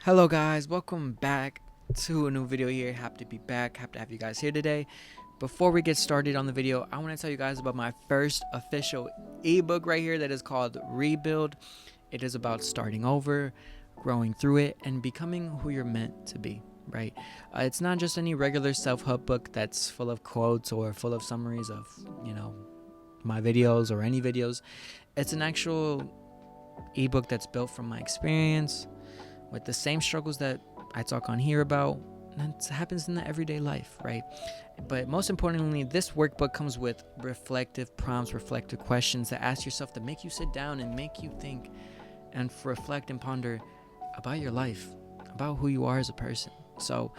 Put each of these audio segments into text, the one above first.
Hello guys, welcome back to a new video here. Happy to be back, happy to have you guys here today. Before we get started on the video, I want to tell you guys about my first official ebook right here that is called Rebuild. It is about starting over, growing through it, and becoming who you're meant to be, right? It's not just any regular self-help book that's full of quotes or full of summaries of, my videos or any videos. It's an actual ebook that's built from my experience with the same struggles that I talk on here about. That happens in the everyday life, right? But most importantly, this workbook comes with reflective prompts, reflective questions that ask yourself to make you sit down and make you think and reflect and ponder about your life, about who you are as a person. So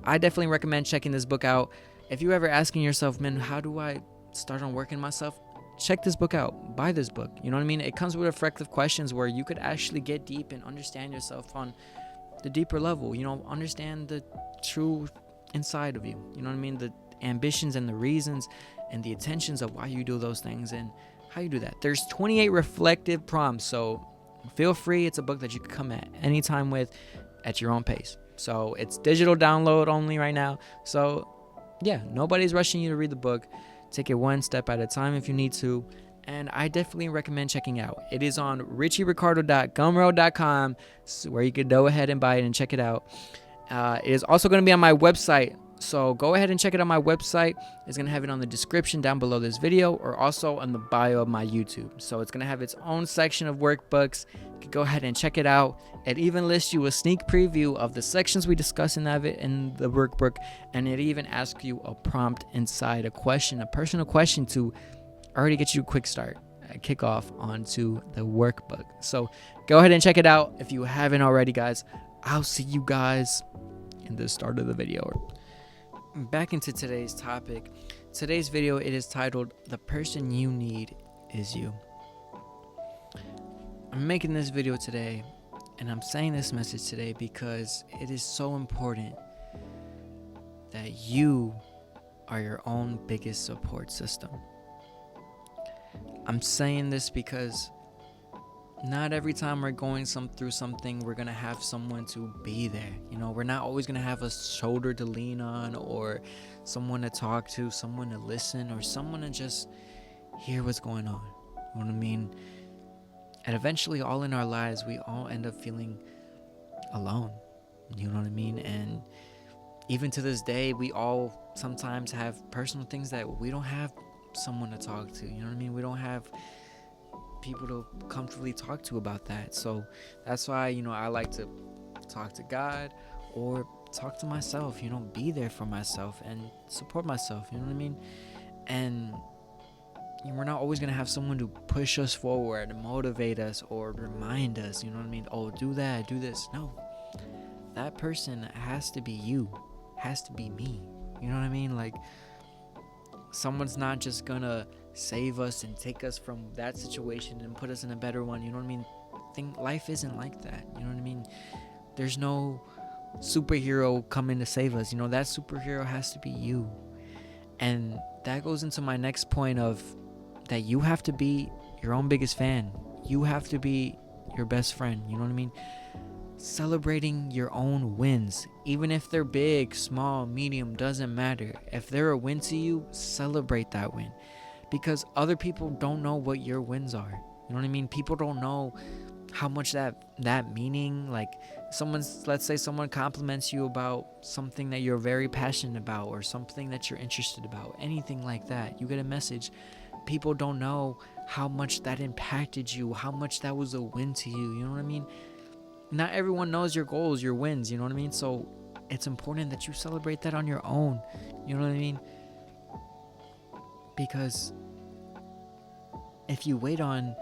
I definitely recommend checking this book out. If you're ever asking yourself, man, how do I start on working myself? Check this book out. Buy this book. You know what I mean? It comes with reflective questions where you could actually get deep and understand yourself on the deeper level. Understand the true inside of you. You know what I mean? The ambitions and the reasons and the intentions of why you do those things and how you do that. There's 28 reflective prompts, so feel free. It's a book that you can come at any time with at your own pace. So it's digital download only right now. So yeah, nobody's rushing you to read the book. Take it one step at a time if you need to. And I definitely recommend checking out. It is on richiericardo.gumroad.com, where you can go ahead and buy it and check it out. It is also going to be on my website. So go ahead and check it on my website. It's going to have it on the description down below this video or also on the bio of my YouTube. So it's going to have its own section of workbooks. You can go ahead and check it out. It even lists you a sneak preview of the sections we discuss in the workbook. And it even asks you a prompt inside, a personal question to already get you a quick start, a kickoff onto the workbook. So go ahead and check it out if you haven't already, guys. I'll see you guys in the start of the video. Back into today's topic. Today's video, it is titled, "The Person You Need Is You." I'm making this video today, and I'm saying this message today because it is so important that you are your own biggest support system. I'm saying this because not every time we're going through something, we're going to have someone to be there. We're not always going to have a shoulder to lean on or someone to talk to, someone to listen, or someone to just hear what's going on. You know what I mean? And eventually, all in our lives, we all end up feeling alone. You know what I mean? And even to this day, we all sometimes have personal things that we don't have someone to talk to. You know what I mean? We don't have people to comfortably talk to about that. So that's why I like to talk to God or talk to myself, be there for myself and support myself. You know what I mean? And we're not always going to have someone to push us forward, motivate us, or remind us, you know what I mean? Oh, do that, do this. No, that person has to be you, has to be me. You know what I mean? Like, someone's not just gonna save us and take us from that situation and put us in a better one. You know what I mean? Life isn't like that. You know what I mean? There's no superhero coming to save us. That superhero has to be you. And that goes into my next point of that you have to be your own biggest fan. You have to be your best friend. You know what I mean? Celebrating your own wins, even if they're big, small, medium, doesn't matter. If they're a win to you, celebrate that win, because other people don't know what your wins are. You know what I mean? People don't know how much that meaning, like let's say someone compliments you about something that you're very passionate about or something that you're interested about, anything like that. You get a message. People don't know how much that impacted you, how much that was a win to you. You know what I mean? Not everyone knows your goals, your wins, you know what I mean? So it's important that you celebrate that on your own. You know what I mean? Because if you wait on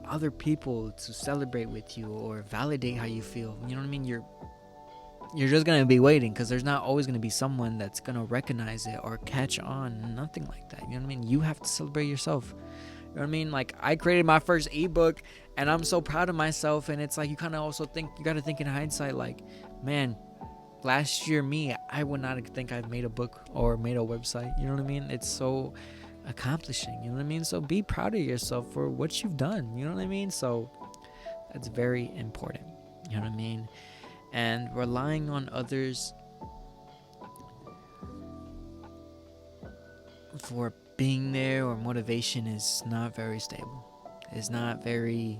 other people to celebrate with you or validate how you feel, you know what I mean? You're just going to be waiting, because there's not always going to be someone that's going to recognize it or catch on. Nothing like that. You know what I mean? You have to celebrate yourself. You know what I mean? Like, I created my first ebook and I'm so proud of myself. And it's like, you kind of also you got to think in hindsight, like, man, last year I would not think I've made a book or made a website. You know what I mean? It's so accomplishing. You know what I mean? So be proud of yourself for what you've done. You know what I mean? So that's very important. You know what I mean? And relying on others for being there or motivation is not very stable. It's not very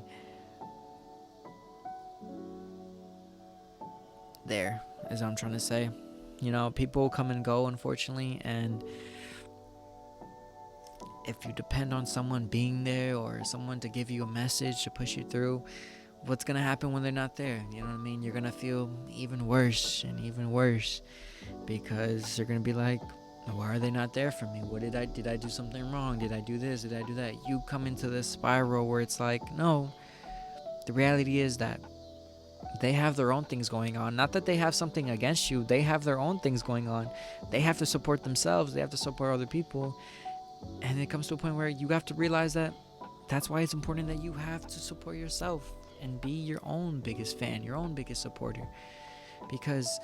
there, as I'm trying to say. You know, people come and go, unfortunately, and if you depend on someone being there or someone to give you a message to push you through, what's gonna happen when they're not there? You know what I mean? You're gonna feel even worse and even worse, because you're gonna be like, why are they not there for me? What did I do something wrong? Did I do this? Did I do that? You come into this spiral where it's like, no, the reality is that they have their own things going on. Not that they have something against you, they have their own things going on. They have to support themselves, they have to support other people. And it comes to a point where you have to realize that that's why it's important that you have to support yourself and be your own biggest fan, your own biggest supporter. Because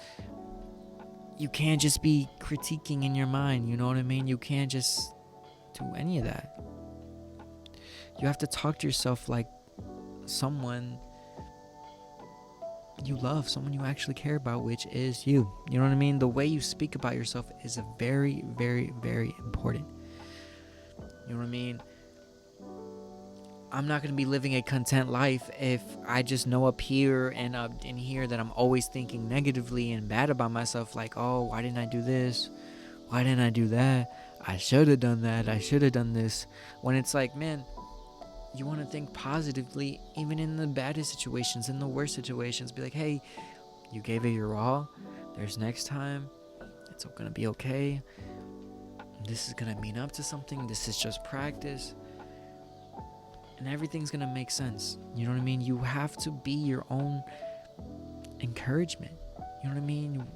you can't just be critiquing in your mind, you know what I mean? You can't just do any of that. You have to talk to yourself like someone you love, someone you actually care about, which is you. You know what I mean? The way you speak about yourself is a very, very, very important. You know what I mean? I'm not going to be living a content life if I just know up here and up in here that I'm always thinking negatively and bad about myself. Like, oh, why didn't I do this? Why didn't I do that? I should have done that. I should have done this. When it's like, man, you want to think positively, even in the baddest situations, in the worst situations. Be like, hey, you gave it your all. There's next time. It's going to be okay. This is going to mean up to something. This is just practice. And everything's going to make sense. You know what I mean? You have to be your own encouragement. You know what I mean?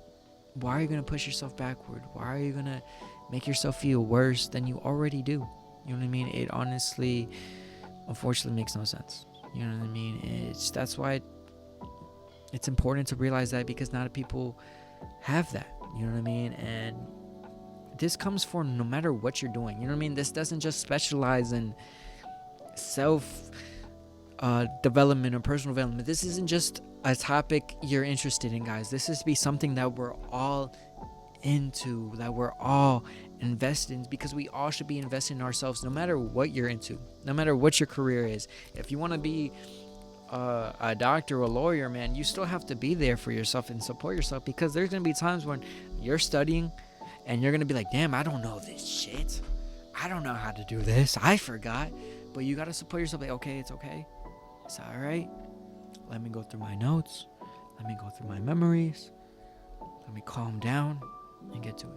Why are you going to push yourself backward? Why are you going to make yourself feel worse than you already do? You know what I mean? It honestly, unfortunately, makes no sense. You know what I mean? That's why it's important to realize that, because not a people have that. You know what I mean? And this comes for no matter what you're doing. You know what I mean? This doesn't just specialize in self development or personal development. This isn't just a topic you're interested in, guys. This is to be something that we're all into, that we're all invested in, because we all should be investing in ourselves, no matter what you're into, no matter what your career is. If you want to be a doctor or a lawyer, man, you still have to be there for yourself and support yourself, because there's going to be times when you're studying and you're going to be like, damn, I don't know this shit. I don't know how to do this. I forgot. But you got to support yourself. Like, okay, it's okay. It's all right. Let me go through my notes. Let me go through my memories. Let me calm down and get to it.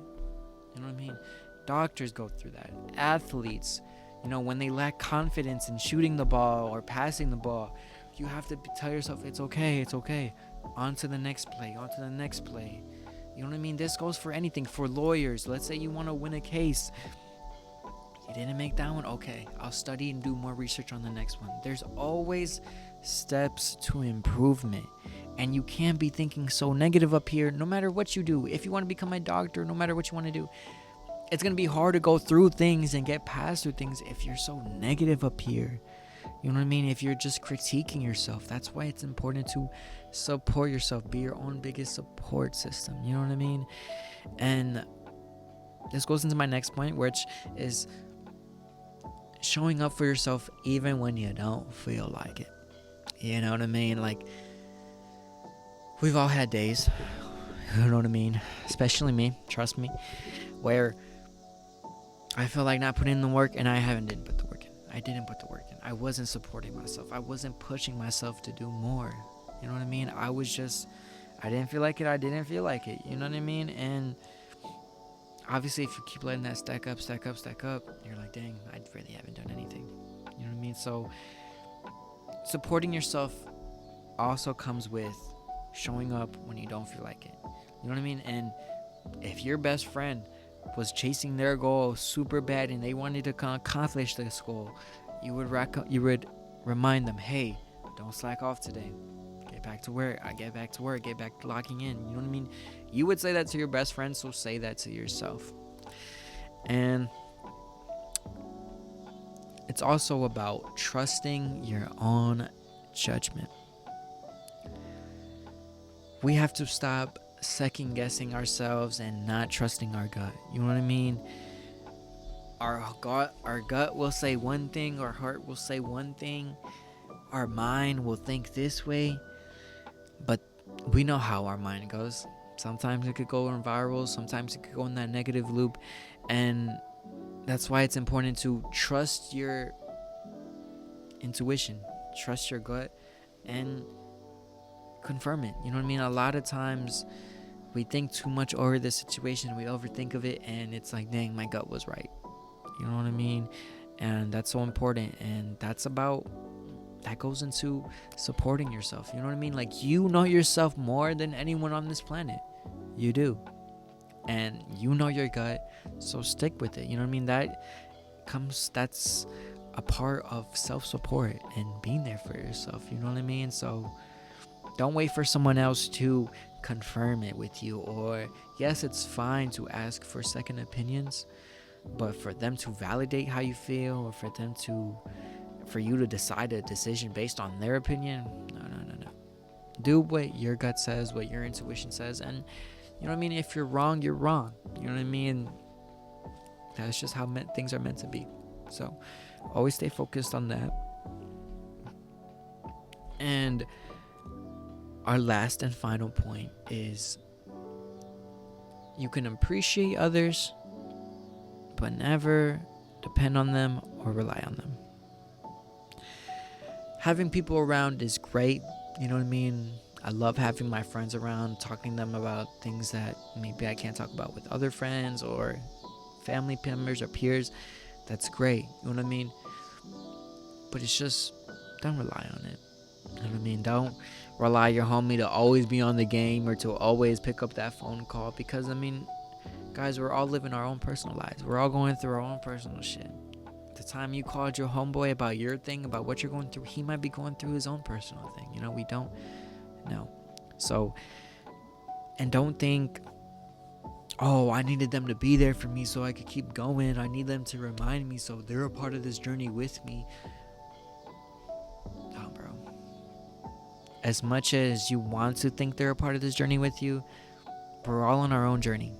You know what I mean? Doctors go through that. Athletes, you know, when they lack confidence in shooting the ball or passing the ball, you have to tell yourself, it's okay, it's okay. On to the next play, on to the next play. You know what I mean? This goes for anything. For lawyers, let's say you want to win a case. You didn't make that one? Okay, I'll study and do more research on the next one. There's always steps to improvement. And you can't be thinking so negative up here, no matter what you do. If you want to become a doctor, no matter what you want to do, it's going to be hard to go through things and get past through things if you're so negative up here. You know what I mean? If you're just critiquing yourself. That's why it's important to support yourself. Be your own biggest support system. You know what I mean? And this goes into my next point, which is showing up for yourself even when you don't feel like it. You know what I mean? Like, we've all had days, you know what I mean? Especially me, trust me, where I feel like not putting in the work, and I didn't put the work in. I didn't put the work in. I wasn't supporting myself. I wasn't pushing myself to do more. You know what I mean? I didn't feel like it. I didn't feel like it. You know what I mean? And obviously, if you keep letting that stack up, you're like, dang, I really haven't done anything. You know what I mean? So supporting yourself also comes with showing up when you don't feel like it. You know what I mean? And if your best friend was chasing their goal super bad and they wanted to accomplish this goal, you would remind them, hey, don't slack off today. Get back to work. Get back to locking in. You know what I mean? You would say that to your best friend, so say that to yourself. And it's also about trusting your own judgment. we have to stop second guessing ourselves and not trusting our gut. You know what I mean? Our gut will say one thing, our heart will say one thing, our mind will think this way, but we know how our mind goes. Sometimes it could go in viral, sometimes it could go in that negative loop, and that's why it's important to trust your intuition, trust your gut, and confirm it. You know what I mean? A lot of times we think too much over the situation, we overthink of it, and it's like, dang, my gut was right. You know what I mean? And that's so important, and that goes into supporting yourself. You know what I mean? Like, you know yourself more than anyone on this planet. You do. And you know your gut, so stick with it. You know what I mean? That's a part of self-support and being there for yourself. You know what I mean? So don't wait for someone else to confirm it with you. Or yes, it's fine to ask for second opinions, but for them to validate how you feel, or for you to decide a decision based on their opinion, no. Do what your gut says, what your intuition says, and you know what I mean? If you're wrong, you're wrong. You know what I mean? That's just how things are meant to be. So always stay focused on that. And our last and final point is, you can appreciate others, but never depend on them or rely on them. Having people around is great. You know what I mean? I love having my friends around, talking to them about things that maybe I can't talk about with other friends or family members or peers. That's great. You know what I mean? But it's just, don't rely on it. You know what I mean? Don't rely your homie to always be on the game or to always pick up that phone call, because, I mean, guys, we're all living our own personal lives. We're all going through our own personal shit. The time you called your homeboy about your thing, about what you're going through, he might be going through his own personal thing. You know, we don't know. So, and don't think, oh, I needed them to be there for me so I could keep going. I need them to remind me so they're a part of this journey with me. No, bro. As much as you want to think they're a part of this journey with you, we're all on our own journey.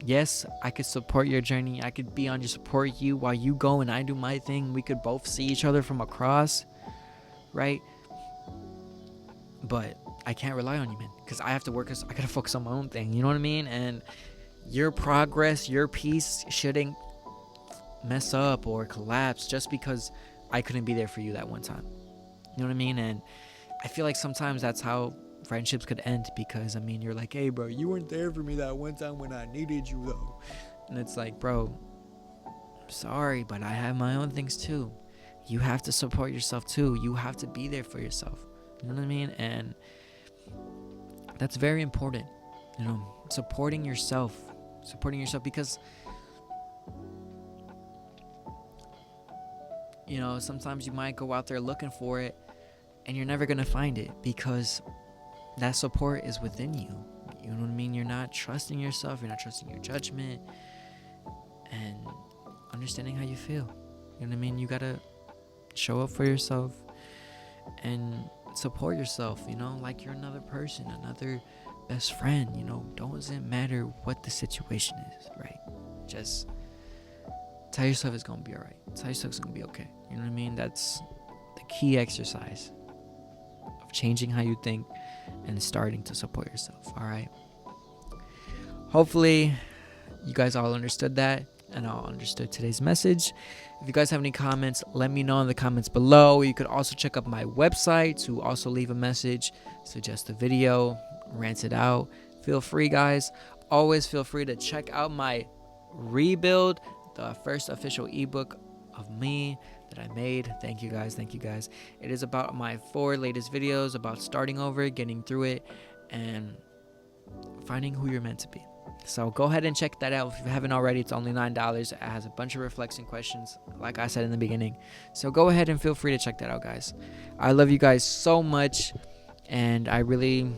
Yes, I could support your journey. I could be on your support you while you go and I do my thing. We could both see each other from across, right? But I can't rely on you, man, because I have to work. I gotta focus on my own thing. You know what I mean? And your progress, your peace shouldn't mess up or collapse just because I couldn't be there for you that one time. You know what I mean? And I feel like sometimes that's how friendships could end, because, I mean, you're like, hey, bro, you weren't there for me that one time when I needed you, though. And it's like, bro, I'm sorry, but I have my own things too. You have to support yourself too. You have to be there for yourself. You know what I mean? And that's very important, you know, supporting yourself, because, you know, sometimes you might go out there looking for it and you're never going to find it, because that support is within you. You know what I mean? You're not trusting yourself. You're not trusting your judgment and understanding how you feel. You know what I mean? You got to show up for yourself and support yourself, you know, like you're another person, another best friend. You know, doesn't matter what the situation is, right? Just tell yourself it's gonna be all right. Tell yourself it's gonna be okay. You know what I mean? That's the key exercise of changing how you think and starting to support yourself. All right, hopefully you guys all understood that and all understood today's message. If you guys have any comments, let me know in the comments below. You could also check out my website to also leave a message, suggest a video, rant it out. Feel free, guys. Always feel free to check out my Rebuild, the first official ebook of me that I made. Thank you guys. It is about my 4 latest videos about starting over, getting through it, and finding who you're meant to be. So go ahead and check that out if you haven't already. It's only $9. It has a bunch of reflection questions, like I said in the beginning. So go ahead and feel free to check that out, guys. I love you guys so much, and I really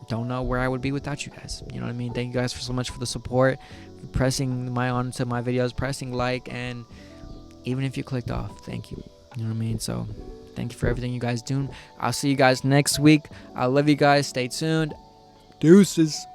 don't know where I would be without you guys. You know what I mean? Thank you guys so much for the support, for pressing onto my videos, pressing like, and even if you clicked off, thank you. You know what I mean? So Thank you for everything you guys do. I'll see you guys next week. I love you guys. Stay tuned. Deuces.